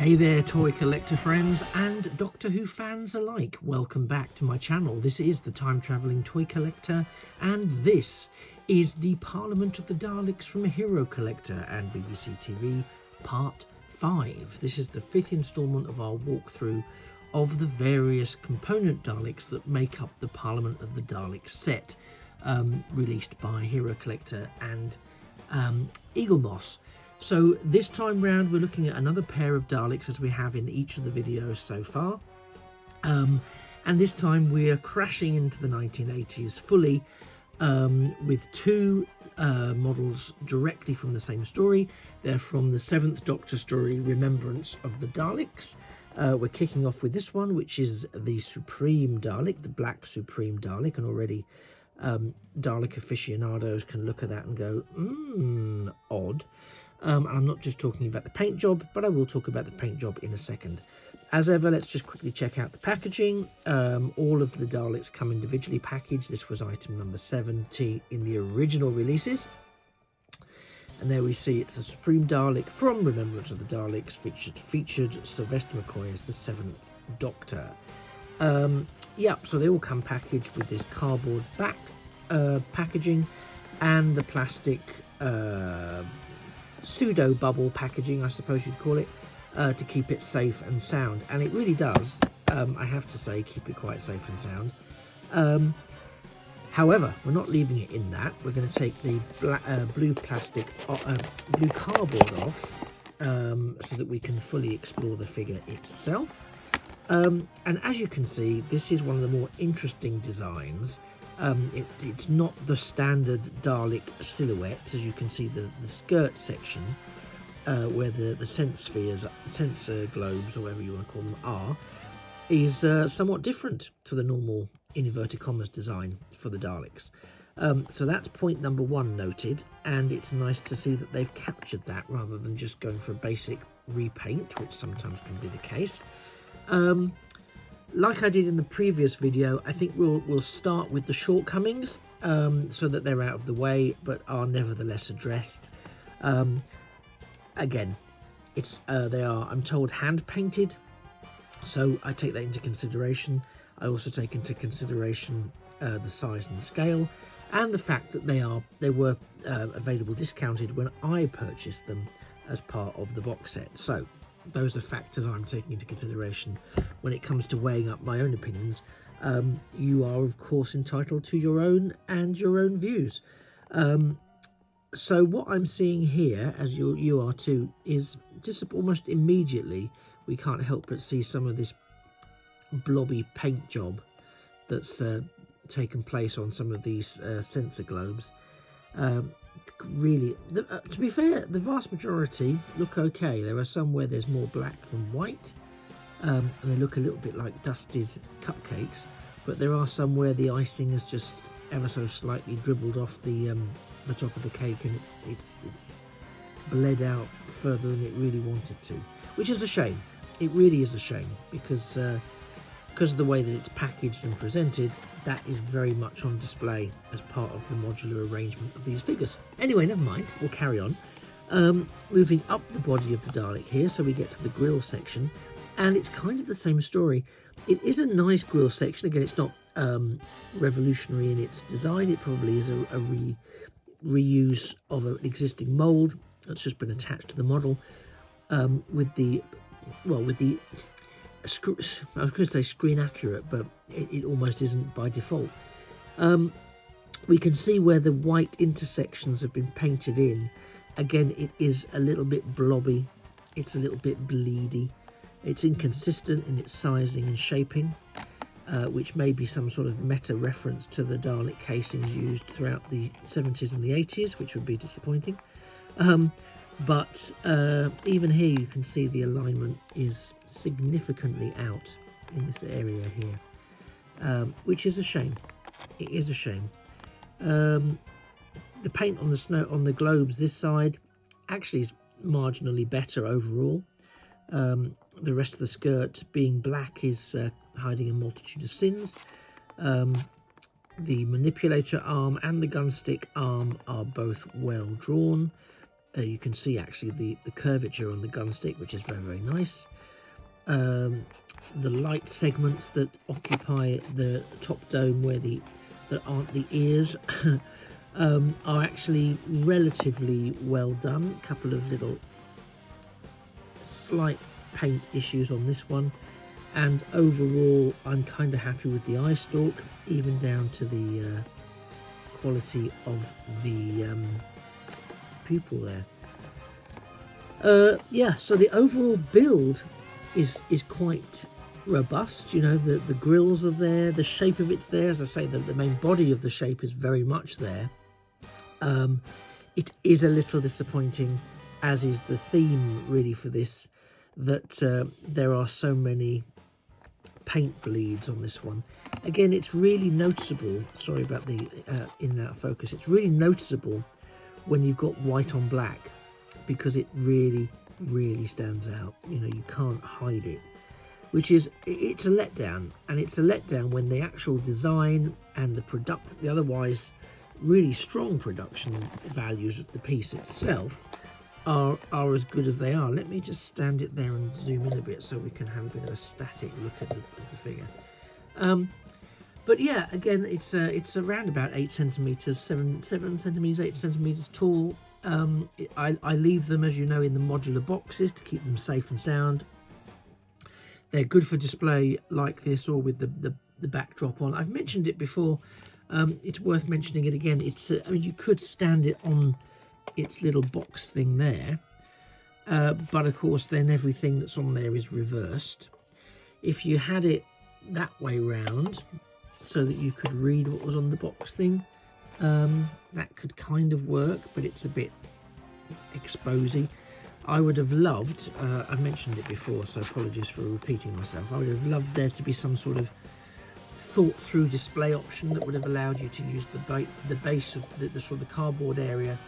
Hey there, toy collector friends and Doctor Who fans alike. Welcome back to my channel. This is the Time Travelling Toy Collector, and this is the Parliament of the Daleks from Hero Collector and BBC TV Part 5. This is the 5th instalment of our walkthrough of the various component Daleks that make up the Parliament of the Daleks set, released by Hero Collector and Eagle Moss. So this time round we're looking at another pair of Daleks as we have in each of the videos so far, and this time we are crashing into the 1980s fully, with two models directly from the same story. They're from the 7th Doctor story, Remembrance of the Daleks. We're kicking off with this one, which is the Supreme Dalek, the black Supreme Dalek, and already Dalek aficionados can look at that and go, odd. And I'm not just talking about the paint job, but I will talk about the paint job in a second. As ever, let's just quickly check out the packaging. All of the Daleks come individually packaged. This was item number 70 in the original releases. And there we see it's a Supreme Dalek from Remembrance of the Daleks, featured Sylvester McCoy as the 7th Doctor. Yeah, so they all come packaged with this cardboard back packaging and the plastic pseudo bubble packaging, I suppose you'd call it, to keep it safe and sound. And it really does, I have to say, keep it quite safe and sound. However, we're not leaving it in that. We're going to take the blue cardboard off, so that we can fully explore the figure itself. And as you can see, this is one of the more interesting designs. It's not the standard Dalek silhouette. As you can see, the skirt section, where the sensor globes, or whatever you want to call them, are, is somewhat different to the normal, in inverted commas, design for the Daleks. So that's point number one noted, and it's nice to see that they've captured that rather than just going for a basic repaint, which sometimes can be the case. Like I did in the previous video, I think we'll start with the shortcomings, so that they're out of the way, but are nevertheless addressed. Again, they are, I'm told, hand painted, so I take that into consideration. I also take into consideration the size and the scale, and the fact that they were available discounted when I purchased them as part of the box set. So those are factors I'm taking into consideration when it comes to weighing up my own opinions. You are, of course, entitled to your own views. So what I'm seeing here, as you are too, is just almost immediately we can't help but see some of this blobby paint job that's taken place on some of these sensor globes. Really, to be fair, the vast majority look okay. There are some where there's more black than white, and they look a little bit like dusted cupcakes, but there are some where the icing has just ever so slightly dribbled off the top of the cake, and it's bled out further than it really wanted to, which is a shame. It really is a shame, because of the way that it's packaged and presented, that is very much on display as part of the modular arrangement of these figures. Anyway, never mind, we'll carry on. Moving up the body of the Dalek here, so we get to the grille section, and it's kind of the same story. It is a nice grille section. Again, it's not revolutionary in its design. It probably is a reuse of an existing mould that's just been attached to the model, with the I was going to say screen accurate, but it almost isn't by default. We can see where the white intersections have been painted in. Again, it is a little bit blobby, it's a little bit bleedy, it's inconsistent in its sizing and shaping, which may be some sort of meta reference to the Dalek casings used throughout the 70s and the 80s, which would be disappointing. But even here you can see the alignment is significantly out in this area here, which is a shame. It is a shame. The paint on the globes this side actually is marginally better overall. The rest of the skirt being black is hiding a multitude of sins. The manipulator arm and the gunstick arm are both well drawn. You can see actually the curvature on the gun stick, which is very, very nice. The light segments that occupy the top dome that aren't the ears are actually relatively well done. A couple of little slight paint issues on this one, and overall I'm kind of happy with the eye stalk, even down to the quality of the pupil there. Yeah, so the overall build is quite robust. You know, the grills are there, the shape of it's there. As I say, the main body of the shape is very much there. It is a little disappointing, as is the theme really for this, that there are so many paint bleeds on this one. Again, it's really noticeable. Sorry about the in and out of focus. It's really noticeable when you've got white on black, because it really stands out. You know, you can't hide it, which is, it's a letdown. And it's a letdown when the actual design and the otherwise really strong production values of the piece itself are as good as they are. Let me just stand it there and zoom in a bit so we can have a bit of a static look at the figure. But yeah, again, it's around about 8 centimeters, 7 centimeters, 8 centimeters tall. I leave them, as you know, in the modular boxes to keep them safe and sound. They're good for display like this, or with the backdrop on. I've mentioned it before. It's worth mentioning it again. It's I mean, you could stand it on its little box thing there, but of course then everything that's on there is reversed. If you had it that way round, so that you could read what was on the box thing, that could kind of work, but it's a bit exposy. I would have loved, I've mentioned it before, so apologies for repeating myself, I would have loved there to be some sort of thought through display option that would have allowed you to use the base of the sort of the cardboard area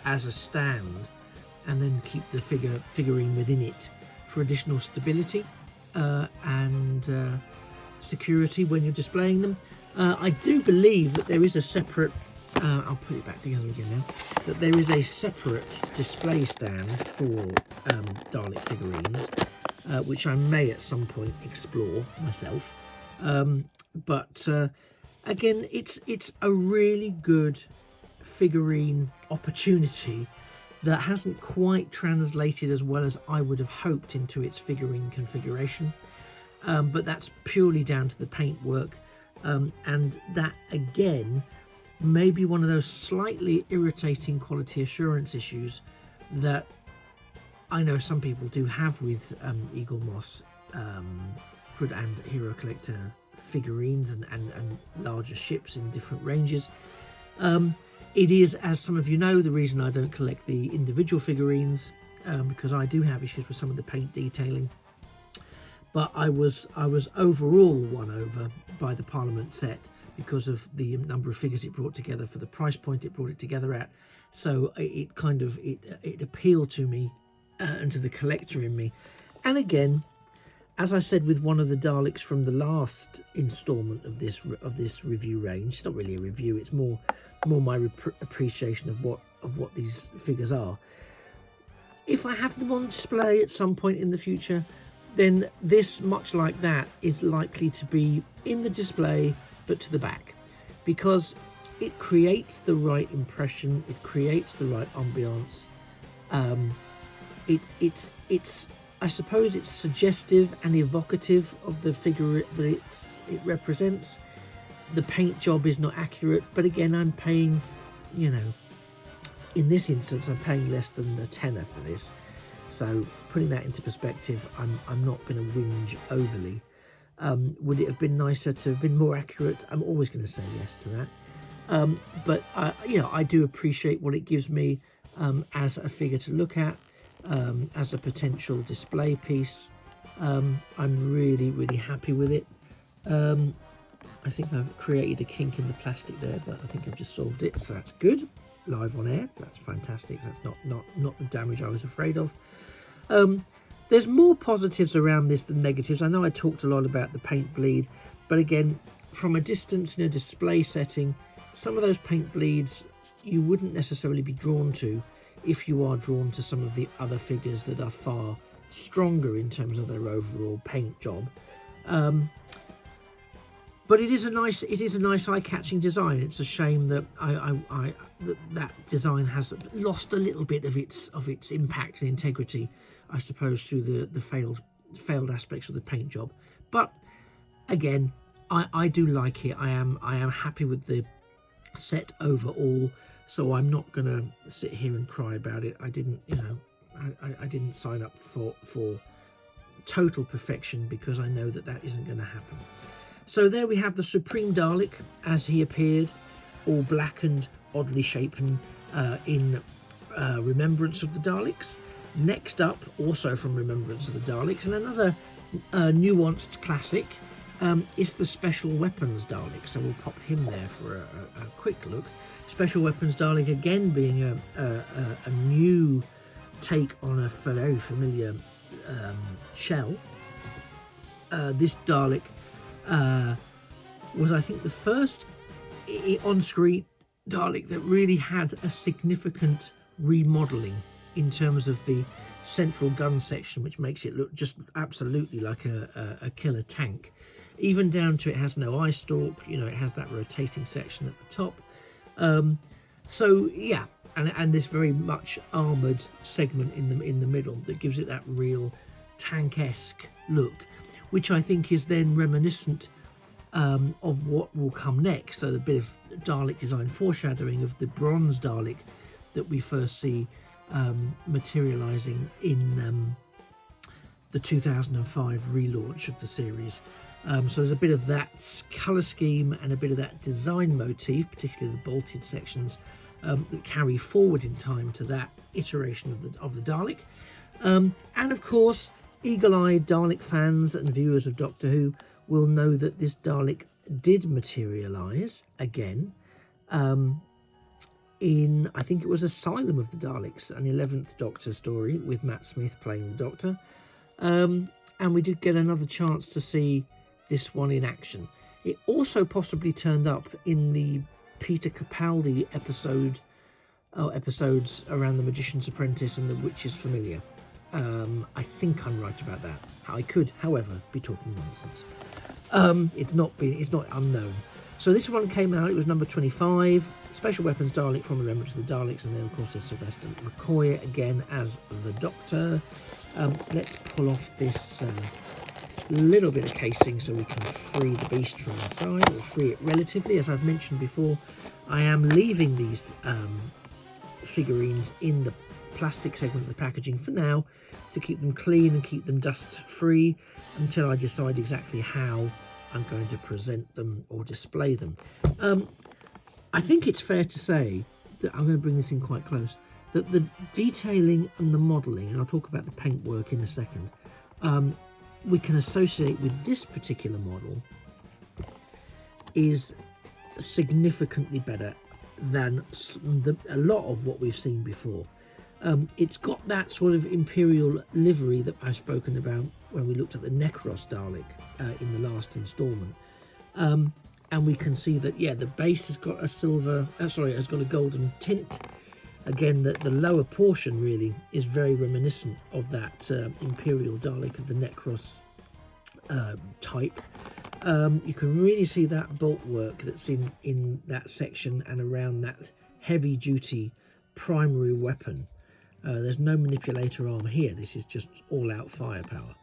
as a stand, and then keep the figurine within it for additional stability and security when you're displaying them. I do believe that there is a separate, I'll put it back together again now, that there is a separate display stand for Dalek figurines, which I may at some point explore myself. But again, it's a really good figurine opportunity that hasn't quite translated as well as I would have hoped into its figurine configuration, but that's purely down to the paintwork, and that again may be one of those slightly irritating quality assurance issues that I know some people do have with Eagle Moss and Hero Collector figurines and larger ships in different ranges. It is, as some of you know, the reason I don't collect the individual figurines, because I do have issues with some of the paint detailing. But I was overall won over by the Parliament set because of the number of figures it brought together for the price point it brought it together at. So it kind of it appealed to me and to the collector in me. And again, as I said with one of the Daleks from the last instalment of this review range, it's not really a review, it's more my appreciation of what these figures are. If I have them on display at some point in the future, then this, much like that, is likely to be in the display but to the back, because it creates the right impression, it creates the right ambiance. It's I suppose it's suggestive and evocative of the figure that it represents. The paint job is not accurate, but again, I'm paying, you know, in this instance, I'm paying less than a tenner for this. So putting that into perspective, I'm not going to whinge overly. Would it have been nicer to have been more accurate? I'm always going to say yes to that. But you know, I do appreciate what it gives me as a figure to look at, as a potential display piece. I'm really happy with it. I think I've created a kink in the plastic there, but I think I've just solved it, so that's good. Live on air, that's fantastic. That's not the damage I was afraid of. There's more positives around this than negatives. I know I talked a lot about the paint bleed, but again, from a distance in a display setting, some of those paint bleeds you wouldn't necessarily be drawn to if you are drawn to some of the other figures that are far stronger in terms of their overall paint job. But it is a nice eye-catching design. It's a shame that that design has lost a little bit of its impact and integrity, I suppose, through the failed aspects of the paint job. But again, I do like it. I am happy with the set overall, so I'm not gonna sit here and cry about it. I didn't, I didn't sign up for total perfection, because I know that isn't going to happen. So there we have the Supreme Dalek as he appeared, all blackened, oddly shapen, in Remembrance of the Daleks. Next up, also from Remembrance of the Daleks, and another nuanced classic, is the Special Weapons Dalek. So we'll pop him there for a quick look. Special Weapons Dalek, again being a new take on a very familiar shell. This Dalek was, I think, the first on-screen Dalek that really had a significant remodelling in terms of the central gun section, which makes it look just absolutely like a killer tank. Even down to, it has no eye stalk, it has that rotating section at the top. So yeah, and this very much armoured segment in the middle that gives it that real tank-esque look, which I think is then reminiscent of what will come next. So the bit of Dalek design foreshadowing of the bronze Dalek that we first see materialising in the 2005 relaunch of the series. So there's a bit of that colour scheme and a bit of that design motif, particularly the bolted sections, that carry forward in time to that iteration of the Dalek. And of course, eagle-eyed Dalek fans and viewers of Doctor Who will know that this Dalek did materialise again in, I think it was Asylum of the Daleks, an 11th Doctor story with Matt Smith playing the Doctor. And we did get another chance to see this one in action. It also possibly turned up in the Peter Capaldi episodes around The Magician's Apprentice and The Witch's Familiar. I think I'm right about that. I could, however, be talking nonsense. It's not unknown. So this one came out, it was number 25, Special Weapons Dalek from Remembrance of the Daleks, and then of course there's Sylvester McCoy again as the Doctor. Let's pull off this little bit of casing so we can free the beast from inside, or free it relatively. As I've mentioned before, I am leaving these figurines in the plastic segment of the packaging for now to keep them clean and keep them dust free until I decide exactly how I'm going to present them or display them. I think it's fair to say that, I'm going to bring this in quite close, that the detailing and the modelling, and I'll talk about the paintwork in a second, we can associate with this particular model is significantly better than a lot of what we've seen before. It's got that sort of imperial livery that I've spoken about when we looked at the Necros Dalek in the last instalment. And we can see that, yeah, the base has got has got a golden tint. Again, the lower portion really is very reminiscent of that Imperial Dalek of the Necros type. You can really see that bolt work that's in that section and around that heavy-duty primary weapon. There's no manipulator arm here. This is just all-out firepower.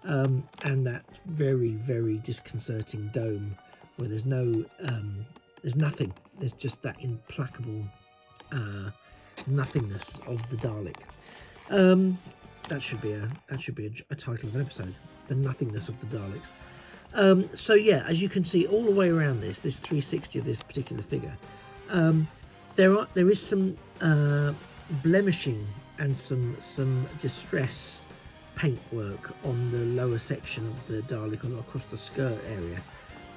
And that very, very disconcerting dome where there's nothing. There's just that implacable nothingness of the Dalek. That should be a title of an episode. The nothingness of the Daleks. So yeah, as you can see all the way around this 360 of this particular figure, there is some blemishing and some distress paintwork on the lower section of the Dalek across the skirt area,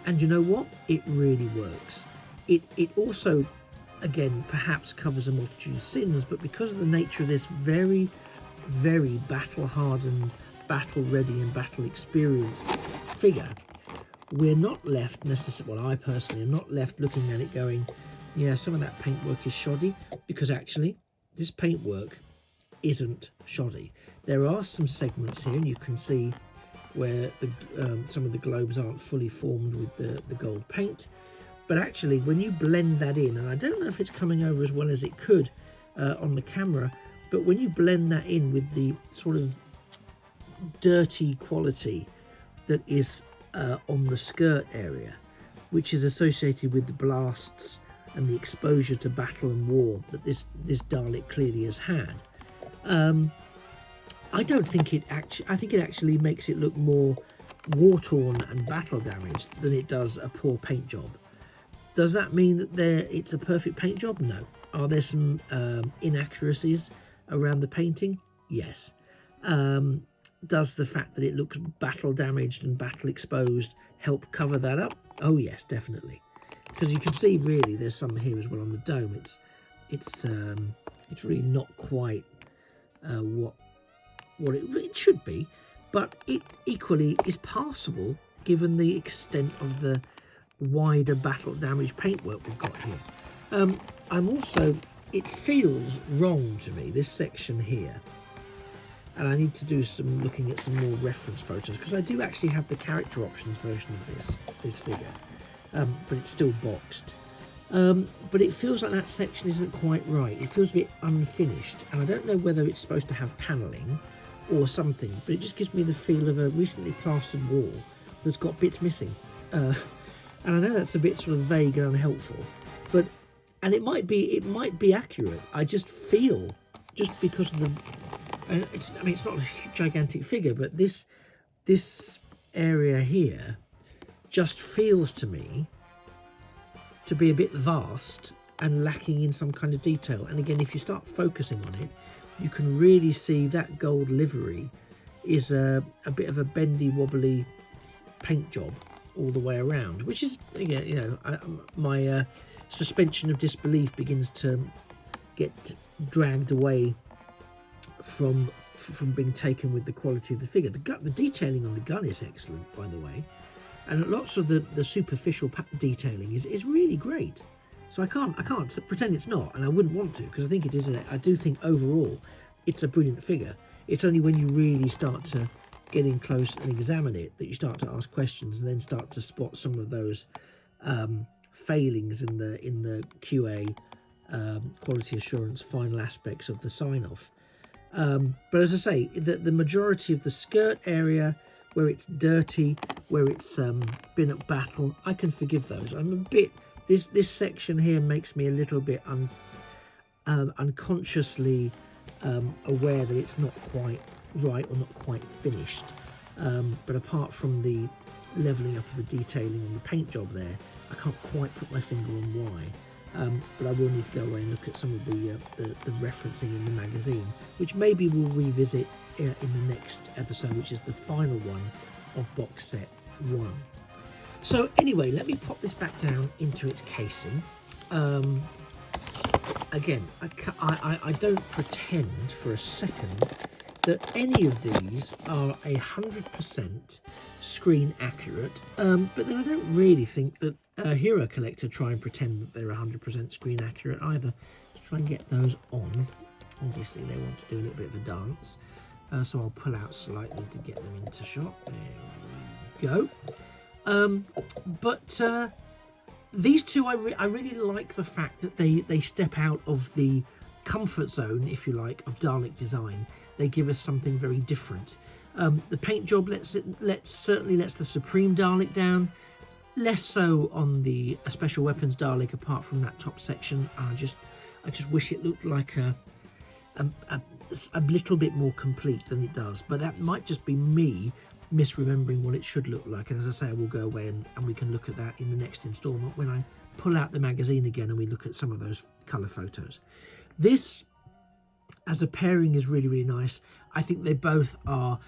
and you know what? It really works. It also, again, perhaps covers a multitude of sins, but because of the nature of this very, very battle-hardened, battle-ready and battle-experienced figure, we're not left necessarily, well, I personally am not left looking at it going, yeah, some of that paintwork is shoddy, because actually this paintwork isn't shoddy. There are some segments here, and you can see where some of the globes aren't fully formed with the gold paint. But actually, when you blend that in, and I don't know if it's coming over as well as it could on the camera, but when you blend that in with the sort of dirty quality that is on the skirt area, which is associated with the blasts and the exposure to battle and war that this Dalek clearly has had, I don't think it actually. I think it actually makes it look more war-torn and battle damaged than it does a poor paint job. Does that mean that it's a perfect paint job? No. Are there some inaccuracies around the painting? Yes. Does the fact that it looks battle damaged and battle exposed help cover that up? Oh yes, definitely. Because you can see really there's some here as well on the dome. It's really not quite what it should be, but it equally is passable given the extent of the wider battle damage paintwork we've got here. It feels wrong to me, this section here, and I need to do some looking at some more reference photos, because I do actually have the character options version of this figure, but it's still boxed. But it feels like that section isn't quite right. It feels a bit unfinished, and I don't know whether it's supposed to have panelling or something, but it just gives me the feel of a recently plastered wall that's got bits missing. And I know that's a bit sort of vague and unhelpful, and it might be accurate. I just feel, just because of it's not a gigantic figure, but this area here just feels to me to be a bit vast and lacking in some kind of detail. And again, if you start focusing on it, you can really see that gold livery is a bit of a bendy wobbly paint job all the way around, which is, again, my suspension of disbelief begins to get dragged away from being taken with the quality of the figure. The detailing on the gun is excellent, by the way, and lots of the superficial detailing is really great. So I can't pretend it's not, and I wouldn't want to, because I think it is. I do think overall it's a brilliant figure. It's only when you really start to get in close and examine it that you start to ask questions, and then start to spot some of those failings in the QA quality assurance final aspects of the sign-off. But as I say, the majority of the skirt area, where it's dirty, where it's been at battle, I can forgive those. I'm a bit. This section here makes me a little bit unconsciously aware that it's not quite right or not quite finished. But apart from the levelling up of the detailing on the paint job there, I can't quite put my finger on why. But I will need to go away and look at some of the referencing in the magazine, which maybe we'll revisit in the next episode, which is the final one of box set 1. So anyway, let me pop this back down into its casing. Again, I don't pretend for a second that any of these are 100% screen accurate, but then I don't really think that Hero Collector try and pretend that they're 100% screen accurate either. Let's try and get those on. Obviously they want to do a little bit of a dance, so I'll pull out slightly to get them into shot. There we go. But these two, I really like the fact that they step out of the comfort zone, if you like, of Dalek design. They give us something very different. The paint job certainly lets the Supreme Dalek down, less so on the Special Weapons Dalek, apart from that top section. I just wish it looked like a little bit more complete than it does, but that might just be me misremembering what it should look like. And as I say, I will go away and we can look at that in the next instalment when I pull out the magazine again and we look at some of those colour photos. This, as a pairing, is really, really nice. I think they both are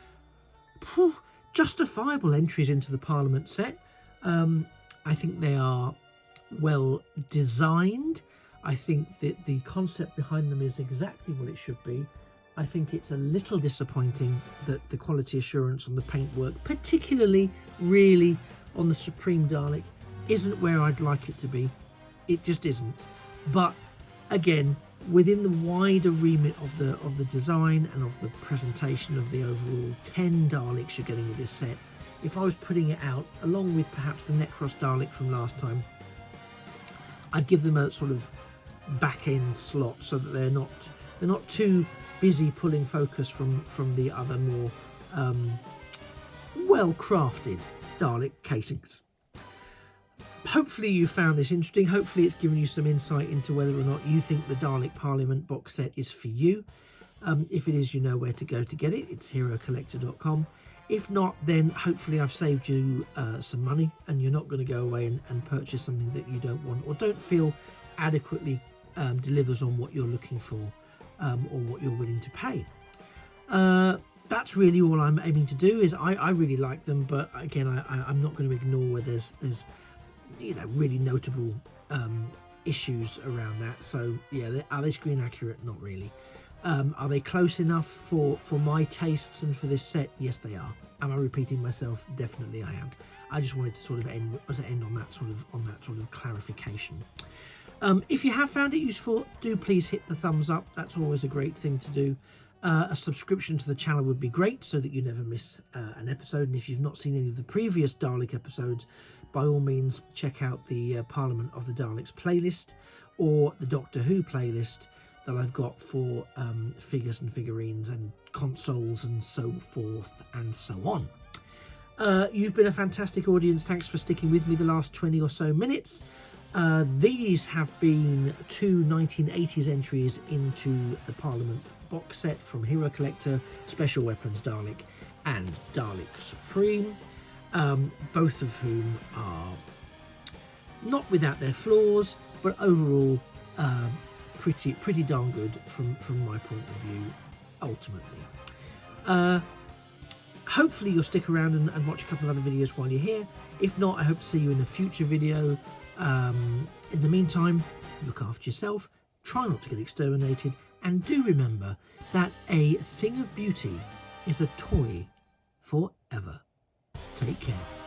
justifiable entries into the Parliament set. I think they are well designed. I think that the concept behind them is exactly what it should be. I think it's a little disappointing that the quality assurance on the paintwork, particularly really on the Supreme Dalek, isn't where I'd like it to be. It just isn't. But again, within the wider remit of the design and of the presentation of the overall 10 Daleks you're getting with this set, if I was putting it out along with perhaps the Necros Dalek from last time, I'd give them a sort of back end slot so that they're not too busy pulling focus from the other more well crafted Dalek casings. Hopefully you found this interesting. Hopefully it's given you some insight into whether or not you think the Dalek Parliament box set is for you. If it is, you know where to go to get it. It's herocollector.com. If not, then hopefully I've saved you some money and you're not going to go away and purchase something that you don't want or don't feel adequately delivers on what you're looking for or what you're willing to pay. That's really all I'm aiming to do. Is I really like them, but again I'm not going to ignore where there's really notable issues around that. So yeah, are they screen accurate? Not really. Are they close enough for my tastes and for this set? Yes, they are. Am I repeating myself? Definitely I am. I just wanted to sort of end on that sort of clarification. If you have found it useful, do please hit the thumbs up. That's always a great thing to do. A subscription to the channel would be great so that you never miss an episode. And if you've not seen any of the previous Dalek episodes, by all means check out the Parliament of the Daleks playlist or the Doctor Who playlist that I've got for figures and figurines and consoles and so forth and so on. You've been a fantastic audience. Thanks for sticking with me the last 20 or so minutes. These have been two 1980s entries into the Parliament box set from Hero Collector, Special Weapons Dalek and Dalek Supreme, both of whom are not without their flaws, but overall pretty darn good from my point of view, ultimately. Hopefully you'll stick around and watch a couple of other videos while you're here. If not, I hope to see you in a future video. In the meantime, look after yourself, try not to get exterminated, and do remember that a thing of beauty is a toy forever. Take care.